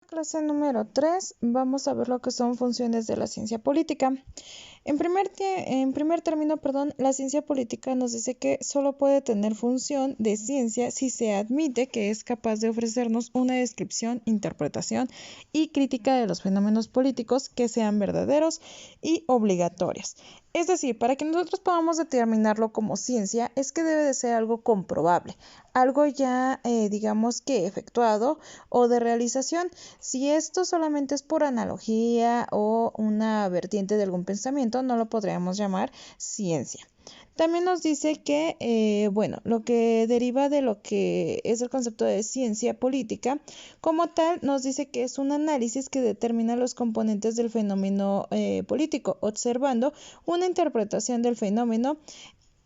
clase número 3 vamos a ver lo que son funciones de la ciencia política. En primer término, la ciencia política nos dice que solo puede tener función de ciencia si se admite que es capaz de ofrecernos una descripción, interpretación y crítica de los fenómenos políticos que sean verdaderos y obligatorias. Es decir, para que nosotros podamos determinarlo como ciencia, es que debe de ser algo comprobable, algo ya, digamos que efectuado o de realización. Si esto solamente es por analogía o una vertiente de algún pensamiento, no lo podríamos llamar ciencia. También nos dice que, lo que deriva de lo que es el concepto de ciencia política, como tal, nos dice que es un análisis que determina los componentes del fenómeno político, observando una interpretación del fenómeno.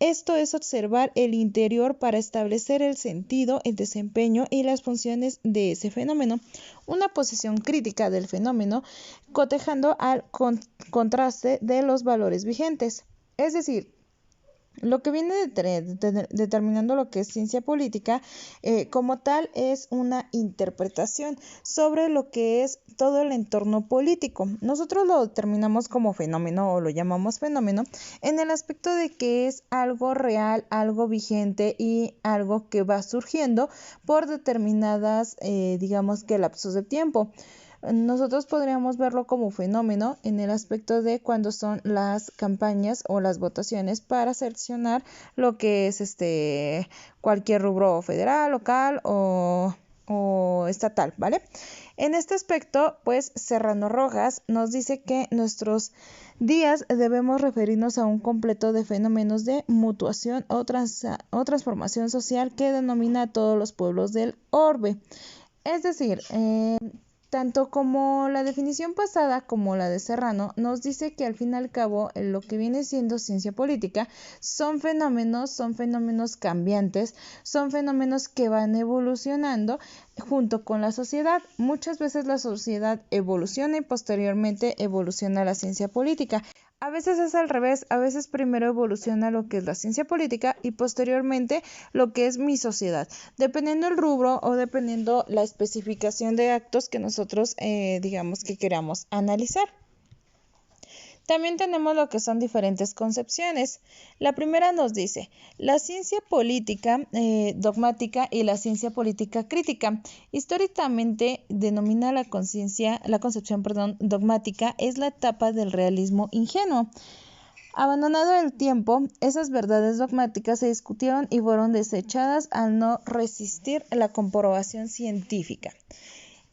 Esto es observar el interior para establecer el sentido, el desempeño y las funciones de ese fenómeno. Una posición crítica del fenómeno, cotejando al contraste de los valores vigentes. Es decir, lo que viene determinando lo que es ciencia política como tal es una interpretación sobre lo que es todo el entorno político. Nosotros lo determinamos como fenómeno o lo llamamos fenómeno en el aspecto de que es algo real, algo vigente y algo que va surgiendo por determinadas, digamos que lapsos de tiempo. Nosotros podríamos verlo como fenómeno en el aspecto de cuando son las campañas o las votaciones para seleccionar lo que es cualquier rubro federal, local o estatal, ¿vale? En este aspecto, pues Serrano Rojas nos dice que nuestros días debemos referirnos a un completo de fenómenos de mutuación o transformación social que denomina a todos los pueblos del orbe. Es decir, tanto como la definición pasada como la de Serrano nos dice que al fin y al cabo lo que viene siendo ciencia política son fenómenos cambiantes, son fenómenos que van evolucionando junto con la sociedad. Muchas veces la sociedad evoluciona y posteriormente evoluciona la ciencia política. A veces es al revés, a veces primero evoluciona lo que es la ciencia política y posteriormente lo que es mi sociedad, dependiendo el rubro o dependiendo la especificación de actos que nosotros digamos que queramos analizar. También tenemos lo que son diferentes concepciones. La primera nos dice la ciencia política dogmática y la ciencia política crítica. Históricamente denomina la concepción dogmática es la etapa del realismo ingenuo. Abandonado el tiempo, esas verdades dogmáticas se discutieron y fueron desechadas al no resistir la comprobación científica.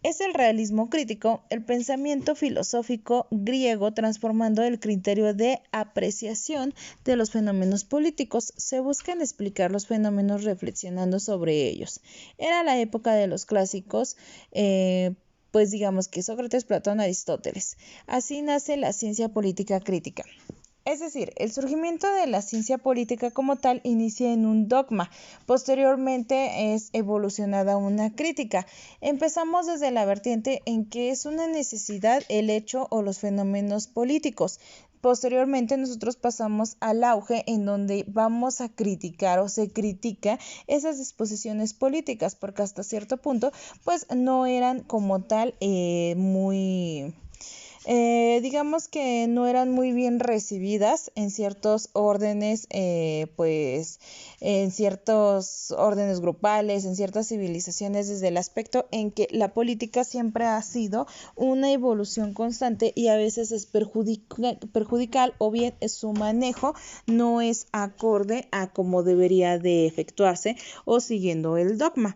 Es el realismo crítico, el pensamiento filosófico griego transformando el criterio de apreciación de los fenómenos políticos. Se buscan explicar los fenómenos reflexionando sobre ellos. Era la época de los clásicos, pues digamos que Sócrates, Platón, Aristóteles. Así nace la ciencia política crítica. Es decir, el surgimiento de la ciencia política como tal inicia en un dogma, posteriormente es evolucionada a una crítica. Empezamos desde la vertiente en que es una necesidad el hecho o los fenómenos políticos. Posteriormente nosotros pasamos al auge en donde vamos a criticar o se critica esas disposiciones políticas porque hasta cierto punto pues no eran como tal muy... digamos que no eran muy bien recibidas en ciertos órdenes, pues en ciertos órdenes grupales, en ciertas civilizaciones, desde el aspecto en que la política siempre ha sido una evolución constante y a veces es perjudicial o bien su manejo no es acorde a cómo debería de efectuarse o siguiendo el dogma.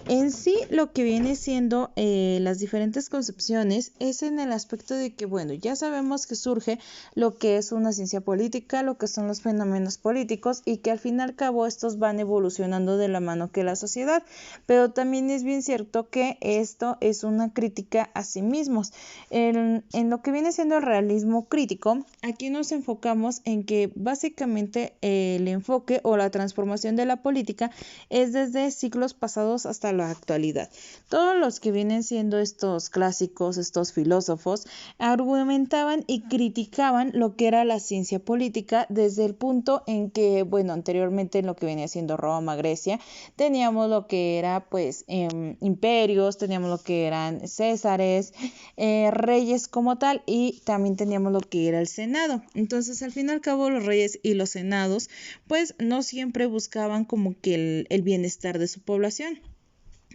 En sí, lo que viene siendo las diferentes concepciones es en el aspecto de que, bueno, ya sabemos que surge lo que es una ciencia política, lo que son los fenómenos políticos y que al fin y al cabo estos van evolucionando de la mano que la sociedad, pero también es bien cierto que esto es una crítica a sí mismos. En lo que viene siendo el realismo crítico, aquí nos enfocamos en que básicamente el enfoque o la transformación de la política es desde siglos pasados hasta la actualidad. Todos los que vienen siendo estos clásicos, estos filósofos, argumentaban y criticaban lo que era la ciencia política desde el punto en que, bueno, anteriormente en lo que venía siendo Roma, Grecia, teníamos lo que era pues imperios, teníamos lo que eran césares, reyes como tal, y también teníamos lo que era el Senado. Entonces, al fin y al cabo, los reyes y los senados pues no siempre buscaban como que el bienestar de su población.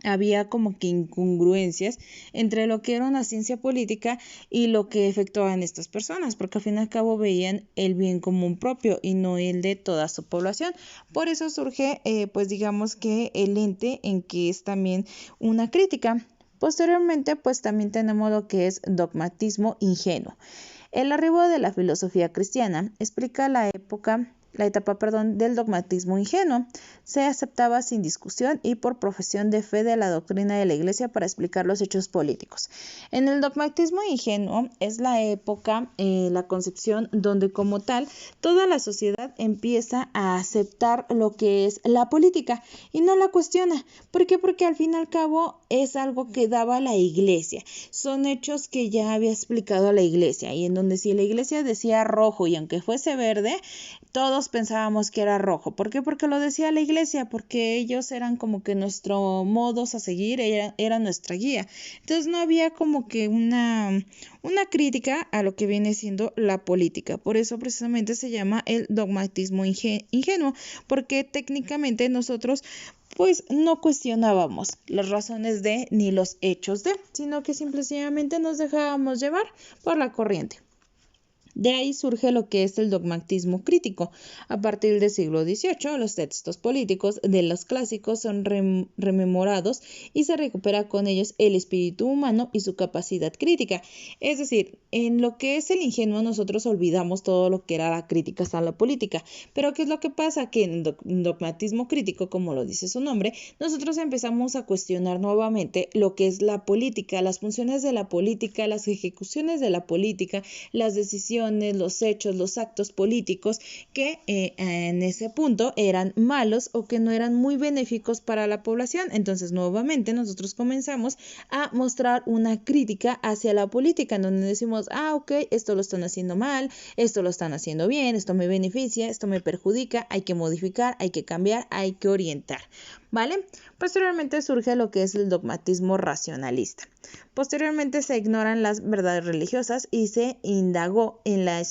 Había como que incongruencias entre lo que era una ciencia política y lo que efectuaban estas personas, porque al fin y al cabo veían el bien común propio y no el de toda su población. Por eso surge, pues digamos que el ente en que es también una crítica. Posteriormente, pues también tenemos lo que es dogmatismo ingenuo. El arribo de la filosofía cristiana explica la etapa del dogmatismo ingenuo. Se aceptaba sin discusión y por profesión de fe de la doctrina de la Iglesia para explicar los hechos políticos. En el dogmatismo ingenuo es la época, la concepción donde como tal toda la sociedad empieza a aceptar lo que es la política y no la cuestiona. ¿Por qué? Porque al fin y al cabo es algo que daba la Iglesia. Son hechos que ya había explicado la Iglesia y en donde si la Iglesia decía rojo y aunque fuese verde, todos pensábamos que era rojo. ¿Por qué? Porque lo decía la Iglesia, porque ellos eran como que nuestro modos a seguir, era nuestra guía. Entonces no había como que una crítica a lo que viene siendo la política. Por eso precisamente se llama el dogmatismo ingenuo, porque técnicamente nosotros pues no cuestionábamos las razones de ni los hechos de, sino que simplemente nos dejábamos llevar por la corriente. De ahí surge lo que es el dogmatismo crítico. A partir del siglo XVIII, los textos políticos de los clásicos son rememorados y se recupera con ellos el espíritu humano y su capacidad crítica. Es decir, en lo que es el ingenuo nosotros olvidamos todo lo que era la crítica a la política. Pero ¿qué es lo que pasa? Que en dogmatismo crítico, como lo dice su nombre, nosotros empezamos a cuestionar nuevamente lo que es la política, las funciones de la política, las ejecuciones de la política, las decisiones, los hechos, los actos políticos que en ese punto eran malos o que no eran muy benéficos para la población. Entonces, nuevamente nosotros comenzamos a mostrar una crítica hacia la política, en donde decimos, ok, esto lo están haciendo mal, esto lo están haciendo bien, esto me beneficia, esto me perjudica, hay que modificar, hay que cambiar, hay que orientar. ¿Vale? Posteriormente surge lo que es el dogmatismo racionalista. Posteriormente se ignoran las verdades religiosas y se indagó en la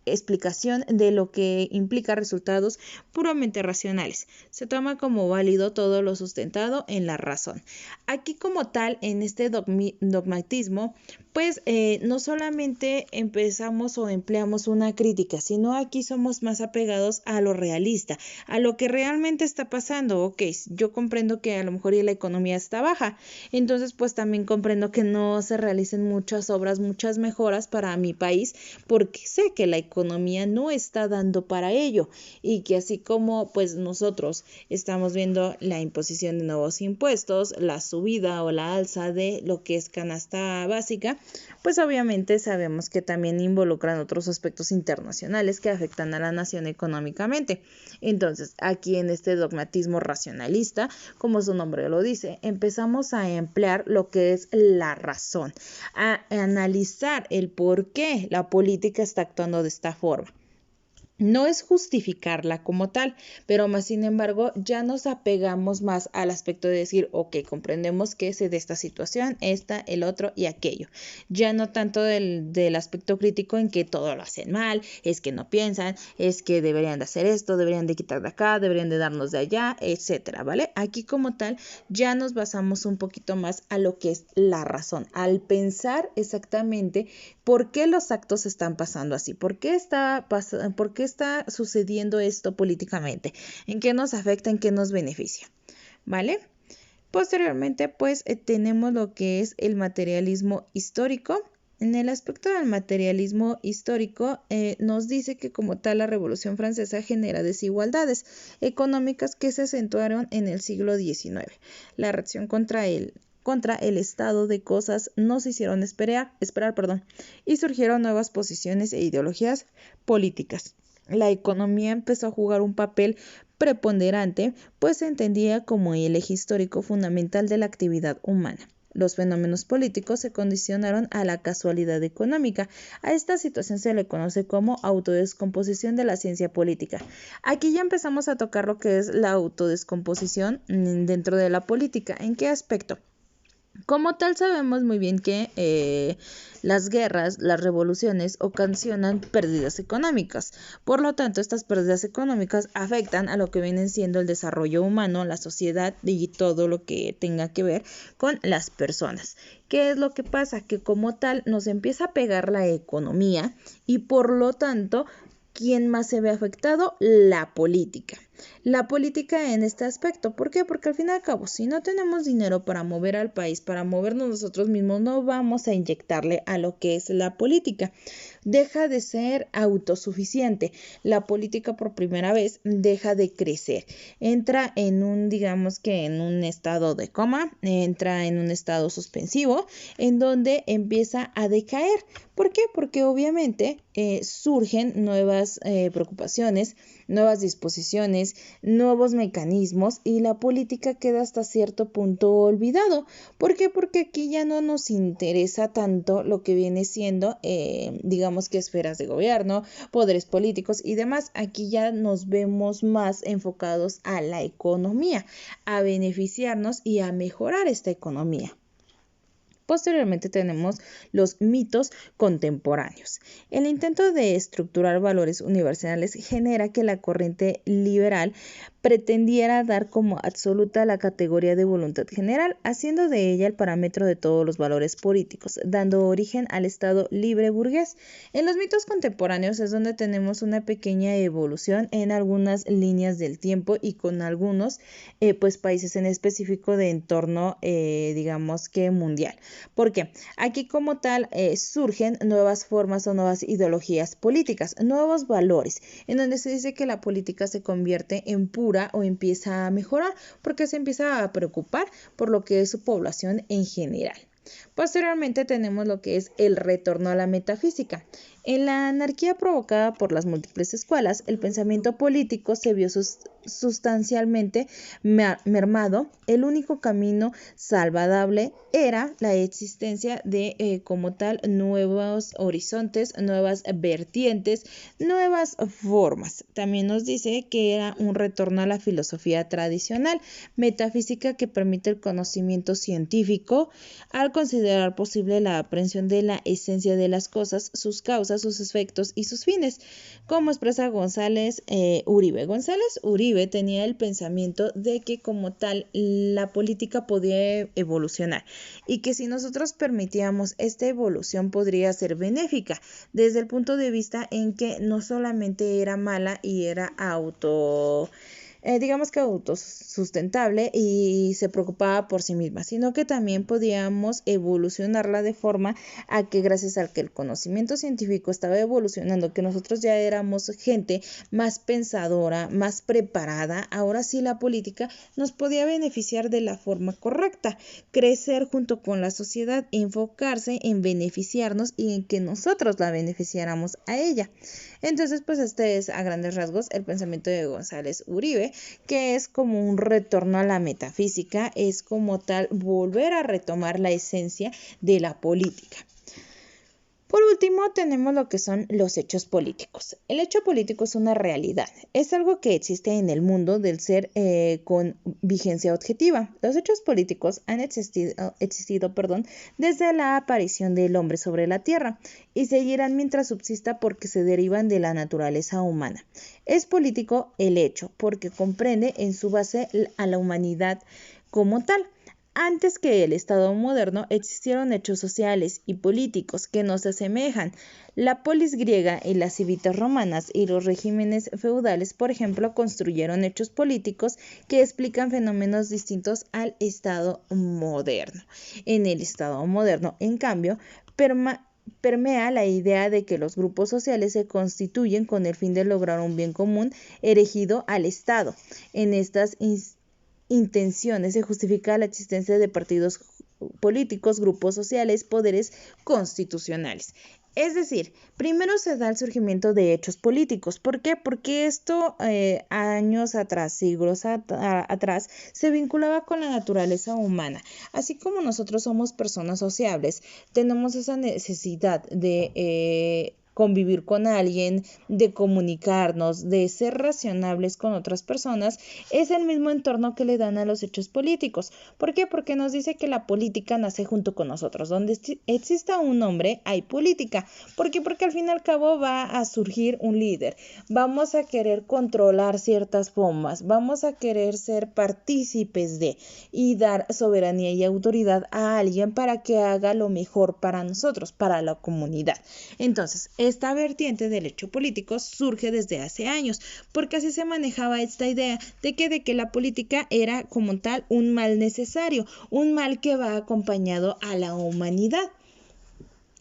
explicación de lo que implica resultados puramente racionales. Se toma como válido todo lo sustentado en la razón. Aquí como tal, en este dogmatismo, pues no solamente empezamos o empleamos una crítica, sino aquí somos más apegados a lo realista, a lo que realmente está pasando. Ok, yo comprendo que a lo mejor la economía está baja, entonces pues también comprendo que no se realicen muchas obras, muchas mejoras para mi país, porque sé que la economía no está dando para ello y que así como pues nosotros estamos viendo la imposición de nuevos impuestos, la subida o la alza de lo que es canasta básica, pues obviamente sabemos que también involucran otros aspectos internacionales que afectan a la nación económicamente. Entonces, aquí en este dogmatismo racionalista, como su nombre lo dice, empezamos a emplear lo que es la razón, a analizar el por qué la política está actuando de esta forma. No es justificarla como tal, pero más sin embargo ya nos apegamos más al aspecto de decir, ok, comprendemos que se de esta situación, esta, el otro y aquello. Ya no tanto del aspecto crítico en que todo lo hacen mal, es que no piensan, es que deberían de hacer esto, deberían de quitar de acá, deberían de darnos de allá, etcétera, ¿vale? Aquí como tal ya nos basamos un poquito más a lo que es la razón, al pensar exactamente por qué los actos están pasando así, por qué está sucediendo esto políticamente, en qué nos afecta, en qué nos beneficia, ¿vale? Posteriormente, pues tenemos lo que es el materialismo histórico. En el aspecto del materialismo histórico, nos dice que como tal la Revolución Francesa genera desigualdades económicas que se acentuaron en el siglo XIX. La reacción contra el estado de cosas no se hicieron esperar, y surgieron nuevas posiciones e ideologías políticas. La economía empezó a jugar un papel preponderante, pues se entendía como el eje histórico fundamental de la actividad humana. Los fenómenos políticos se condicionaron a la casualidad económica. A esta situación se le conoce como autodescomposición de la ciencia política. Aquí ya empezamos a tocar lo que es la autodescomposición dentro de la política. ¿En qué aspecto? Como tal, sabemos muy bien que las guerras, las revoluciones ocasionan pérdidas económicas. Por lo tanto, estas pérdidas económicas afectan a lo que viene siendo el desarrollo humano, la sociedad y todo lo que tenga que ver con las personas. ¿Qué es lo que pasa? Que como tal nos empieza a pegar la economía y por lo tanto, ¿quién más se ve afectado? La política. La política en este aspecto. ¿Por qué? Porque al fin y al cabo, si no tenemos dinero para mover al país, para movernos nosotros mismos, no vamos a inyectarle a lo que es la política. Deja de ser autosuficiente. La política por primera vez deja de crecer. Entra en un, digamos que en un estado de coma, entra en un estado suspensivo, en donde empieza a decaer. ¿Por qué? Porque obviamente surgen nuevas preocupaciones, nuevas disposiciones, nuevos mecanismos y la política queda hasta cierto punto olvidado. ¿Por qué? Porque aquí ya no nos interesa tanto lo que viene siendo, digamos que esferas de gobierno, poderes políticos y demás. Aquí ya nos vemos más enfocados a la economía, a beneficiarnos y a mejorar esta economía. Posteriormente tenemos los mitos contemporáneos. El intento de estructurar valores universales genera que la corriente liberal pretendiera dar como absoluta la categoría de voluntad general, haciendo de ella el parámetro de todos los valores políticos, dando origen al Estado libre burgués. En los mitos contemporáneos es donde tenemos una pequeña evolución en algunas líneas del tiempo y con algunos países en específico de entorno, digamos que mundial. Porque aquí como tal surgen nuevas formas o nuevas ideologías políticas, nuevos valores, en donde se dice que la política se convierte en pura o empieza a mejorar porque se empieza a preocupar por lo que es su población en general. Posteriormente tenemos lo que es el retorno a la metafísica. En la anarquía provocada por las múltiples escuelas, el pensamiento político se vio sustancialmente mermado. El único camino salvadable era la existencia de como tal nuevos horizontes, nuevas vertientes, nuevas formas. También nos dice que era un retorno a la filosofía tradicional, metafísica que permite el conocimiento científico al considerar posible la aprehensión de la esencia de las cosas, sus causas, sus efectos y sus fines, como expresa González Uribe. González Uribe tenía el pensamiento de que como tal la política podía evolucionar y que si nosotros permitíamos esta evolución podría ser benéfica desde el punto de vista en que no solamente era mala y era digamos que autosustentable y se preocupaba por sí misma, sino que también podíamos evolucionarla de forma a que gracias al que el conocimiento científico estaba evolucionando, que nosotros ya éramos gente más pensadora, más preparada, ahora sí la política nos podía beneficiar de la forma correcta, crecer junto con la sociedad, enfocarse en beneficiarnos y en que nosotros la beneficiáramos a ella. Entonces, pues este es a grandes rasgos el pensamiento de González Uribe, que es como un retorno a la metafísica, es como tal volver a retomar la esencia de la política. Por último, tenemos lo que son los hechos políticos. El hecho político es una realidad, es algo que existe en el mundo del ser con vigencia objetiva. Los hechos políticos han existido desde la aparición del hombre sobre la tierra y seguirán mientras subsista porque se derivan de la naturaleza humana. Es político el hecho porque comprende en su base a la humanidad como tal. Antes que el Estado moderno existieron hechos sociales y políticos que nos asemejan. La polis griega y las civitas romanas y los regímenes feudales, por ejemplo, construyeron hechos políticos que explican fenómenos distintos al Estado moderno. En el Estado moderno, en cambio, permea la idea de que los grupos sociales se constituyen con el fin de lograr un bien común erigido al Estado. En estas intenciones se justifica la existencia de partidos políticos, grupos sociales, poderes constitucionales. Es decir, primero se da el surgimiento de hechos políticos. ¿Por qué? Porque esto años atrás, siglos atrás, se vinculaba con la naturaleza humana. Así como nosotros somos personas sociables, tenemos esa necesidad de convivir con alguien, de comunicarnos, de ser racionables con otras personas, es el mismo entorno que le dan a los hechos políticos. ¿Por qué? Porque nos dice que la política nace junto con nosotros. Donde exista un hombre, hay política. ¿Por qué? Porque al fin y al cabo va a surgir un líder. Vamos a querer controlar ciertas formas, vamos a querer ser partícipes de y dar soberanía y autoridad a alguien para que haga lo mejor para nosotros, para la comunidad. Entonces, esta vertiente del hecho político surge desde hace años, porque así se manejaba esta idea de que la política era como tal un mal necesario, un mal que va acompañado a la humanidad.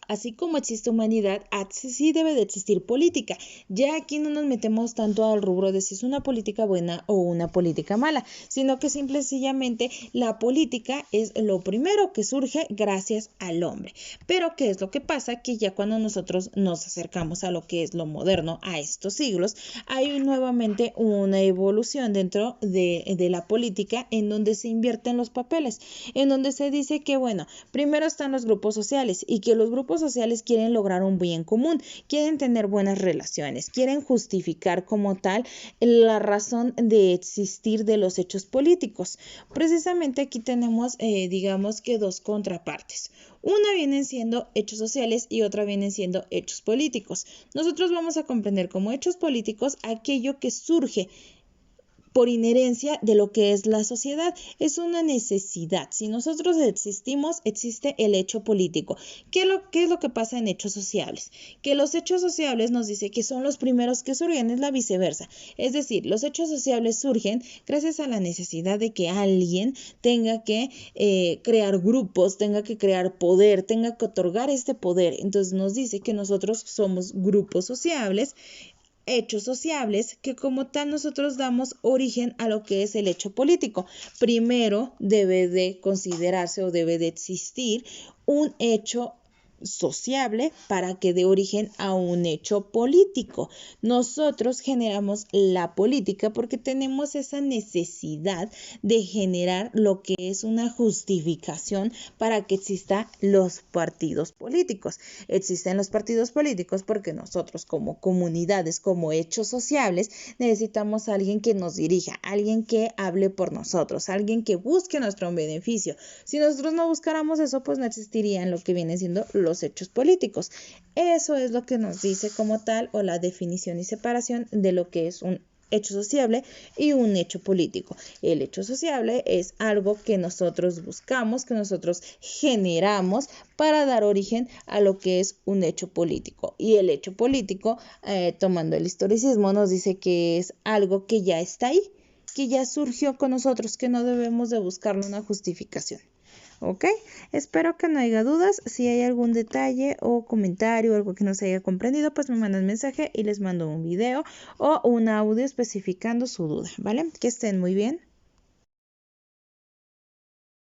Así como existe humanidad, así debe de existir política. Ya aquí no nos metemos tanto al rubro de si es una política buena o una política mala, sino que simple y sencillamente la política es lo primero que surge gracias al hombre. Pero ¿qué es lo que pasa? Que ya cuando nosotros nos acercamos a lo que es lo moderno, a estos siglos, hay nuevamente una evolución dentro de la política en donde se invierten los papeles, en donde se dice que, bueno, primero están los grupos sociales y que los grupos sociales quieren lograr un bien común, quieren tener buenas relaciones, quieren justificar como tal la razón de existir de los hechos políticos. Precisamente aquí tenemos, digamos que dos contrapartes. Una vienen siendo hechos sociales y otra vienen siendo hechos políticos. Nosotros vamos a comprender como hechos políticos aquello que surge por inherencia de lo que es la sociedad. Es una necesidad. Si nosotros existimos, existe el hecho político. ¿Qué es lo que pasa en hechos sociables? Que los hechos sociables nos dice que son los primeros que surgen, es la viceversa. Es decir, los hechos sociables surgen gracias a la necesidad de que alguien tenga que crear grupos, tenga que crear poder, tenga que otorgar este poder. Entonces nos dice que nosotros somos grupos sociables, hechos sociables, que como tal nosotros damos origen a lo que es el hecho político. Primero debe de considerarse o debe de existir un hecho sociable para que dé origen a un hecho político. Nosotros generamos la política porque tenemos esa necesidad de generar lo que es una justificación para que existan los partidos políticos. Existen los partidos políticos porque nosotros como comunidades, como hechos sociables, necesitamos a alguien que nos dirija, alguien que hable por nosotros, alguien que busque nuestro beneficio. Si nosotros no buscáramos eso, pues no existirían lo que viene siendo los hechos políticos. Eso es lo que nos dice como tal, o la definición y separación de lo que es un hecho sociable y un hecho político. El hecho sociable es algo que nosotros buscamos, que nosotros generamos para dar origen a lo que es un hecho político. Y el hecho político, tomando el historicismo, nos dice que es algo que ya está ahí, que ya surgió con nosotros, que no debemos de buscarle una justificación. ¿Ok? Espero que no haya dudas. Si hay algún detalle o comentario o algo que no se haya comprendido, pues me mandan mensaje y les mando un video o un audio especificando su duda, ¿vale? Que estén muy bien.